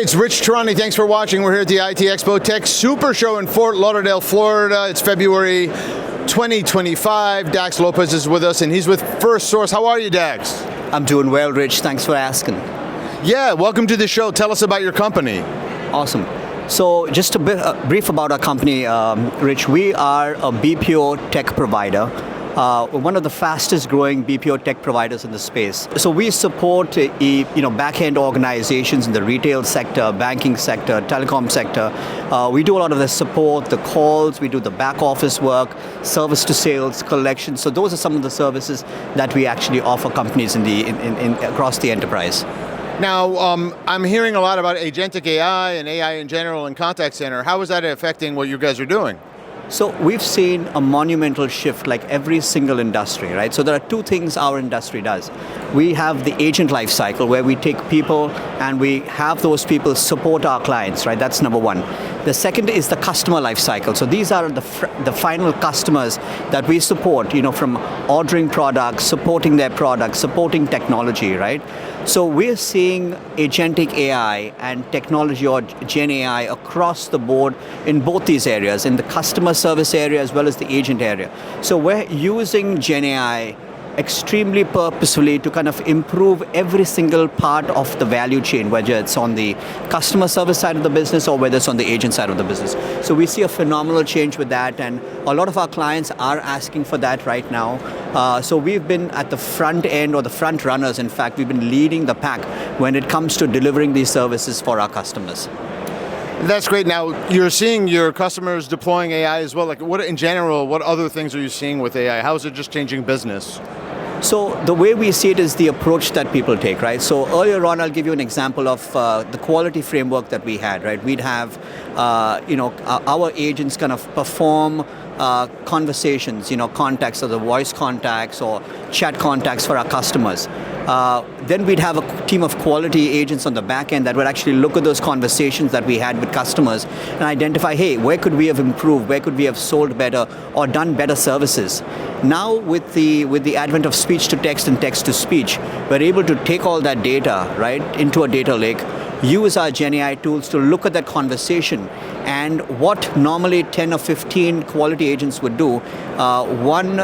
It's Rich Tarani. Thanks for watching. We're here at the ITEXPO Tech Super Show in Fort Lauderdale, Florida. It's February 2025. Dax Lopes is with us, and he's with Firstsource. How are you, Dax? I'm doing well, Rich. Thanks for asking. Yeah, welcome to the show. Tell us about your company. Awesome. So just a bit brief about our company, Rich. We are a BPO tech provider. One of the fastest growing BPO tech providers in the space. So we support back-end organizations in the retail sector, banking sector, telecom sector. We do a lot of the support, the calls, we do the back office work, service to sales, collections. So those are some of the services that we actually offer companies across the enterprise. Now, I'm hearing a lot about agentic AI and AI in general in contact center. How is that affecting what you guys are doing? So we've seen a monumental shift like every single industry, right? So there are two things our industry does. We have the agent lifecycle where we take people and we have those people support our clients, right? That's number one. The second is the customer lifecycle. So these are the final customers that we support, from ordering products, supporting their products, supporting technology, right? So we're seeing agentic AI and technology or GenAI across the board in both these areas, in the customer service area as well as the agent area. So we're using GenAI extremely purposefully to kind of improve every single part of the value chain, whether it's on the customer service side of the business or whether it's on the agent side of the business. So we see a phenomenal change with that, and a lot of our clients are asking for that right now. So we've been at the front end, or the front runners, in fact. We've been leading the pack when it comes to delivering these services for our customers. That's great. Now, you're seeing your customers deploying AI as well. Like, what in general, what other things are you seeing with AI? How is it just changing business? So the way we see it is the approach that people take, right? So earlier on, I'll give you an example of the quality framework that we had, right? We'd have, our agents kind of perform conversations, contacts, or the voice contacts or chat contacts for our customers. Then we'd have a team of quality agents on the back end that would actually look at those conversations that we had with customers and identify, hey, where could we have improved? Where could we have sold better or done better services? Now, with the advent of speech to text and text to speech, we're able to take all that data, right, into a data lake, use our GenAI tools to look at that conversation, and what normally 10 or 15 quality agents would do, one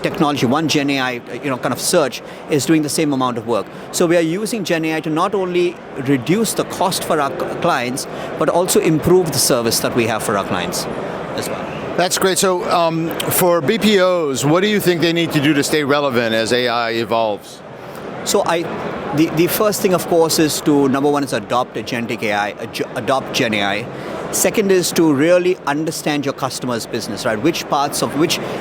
technology, one GenAI, kind of search is doing the same amount of work. So we are using GenAI to not only reduce the cost for our clients, but also improve the service that we have for our clients as well. That's great. So for BPOs, what do you think they need to do to stay relevant as AI evolves? So the first thing, of course, is to, number one, is adopt agentic AI, adopt GenAI. Second is to really understand your customer's business, right? Which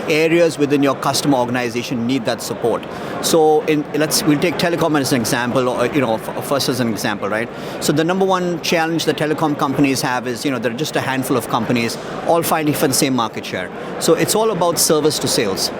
areas within your customer organization need that support. So we'll take Telecom as an example, or first as an example, right? So the number one challenge that telecom companies have is, there are just a handful of companies all fighting for the same market share. So it's all about service to sales.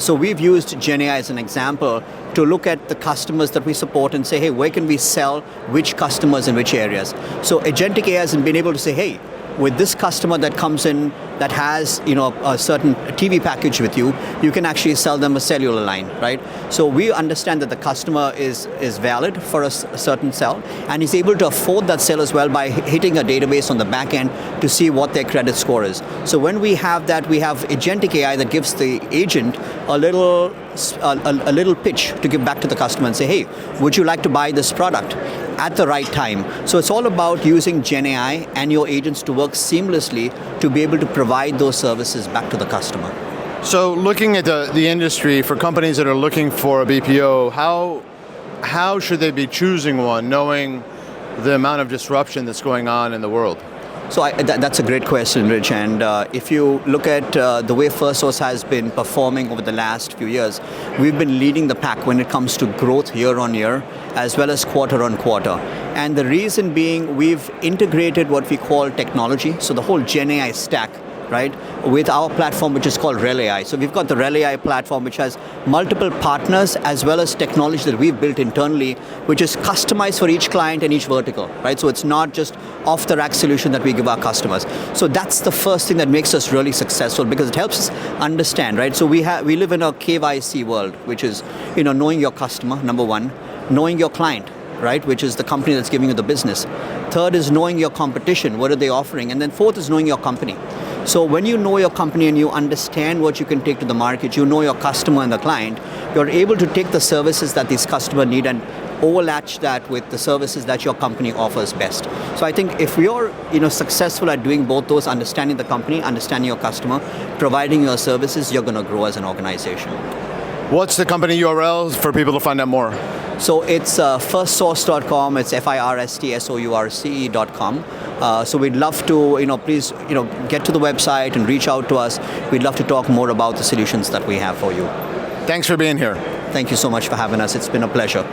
So we've used GenAI as an example to look at the customers that we support and say, hey, where can we sell which customers in which areas? So agentic AI has been able to say, hey, with this customer that comes in that has a certain TV package with you, you can actually sell them a cellular line, right? So we understand that the customer is valid for a certain sell, and is able to afford that sell as well by hitting a database on the back end to see what their credit score is. So when we have that, we have agentic AI that gives the agent a little pitch to give back to the customer and say, hey, would you like to buy this product at the right time? So it's all about using GenAI and your agents to work seamlessly to be able to provide those services back to the customer. So looking at the industry, for companies that are looking for a BPO, how should they be choosing one, knowing the amount of disruption that's going on in the world? So that's a great question, Rich. And if you look at the way Firstsource has been performing over the last few years, we've been leading the pack when it comes to growth year on year, as well as quarter on quarter. And the reason being, we've integrated what we call technology, so the whole GenAI stack, right, with our platform, which is called REAI. So we've got the REAI platform, which has multiple partners as well as technology that we've built internally, which is customized for each client and each vertical, right? So it's not just off-the-rack solution that we give our customers. So that's the first thing that makes us really successful, because it helps us understand, right? So we live in a KYC world, which is, knowing your customer, number one, knowing your client, right, which is the company that's giving you the business. Third is knowing your competition, what are they offering? And then fourth is knowing your company. So when you know your company and you understand what you can take to the market, you know your customer and the client, you're able to take the services that these customers need and overlatch that with the services that your company offers best. So I think if you're successful at doing both those, understanding the company, understanding your customer, providing your services, you're going to grow as an organization. What's the company URL for people to find out more? So it's firstsource.com. It's firstsource.com. So we'd love to, please, get to the website and reach out to us. We'd love to talk more about the solutions that we have for you. Thanks for being here. Thank you so much for having us. It's been a pleasure.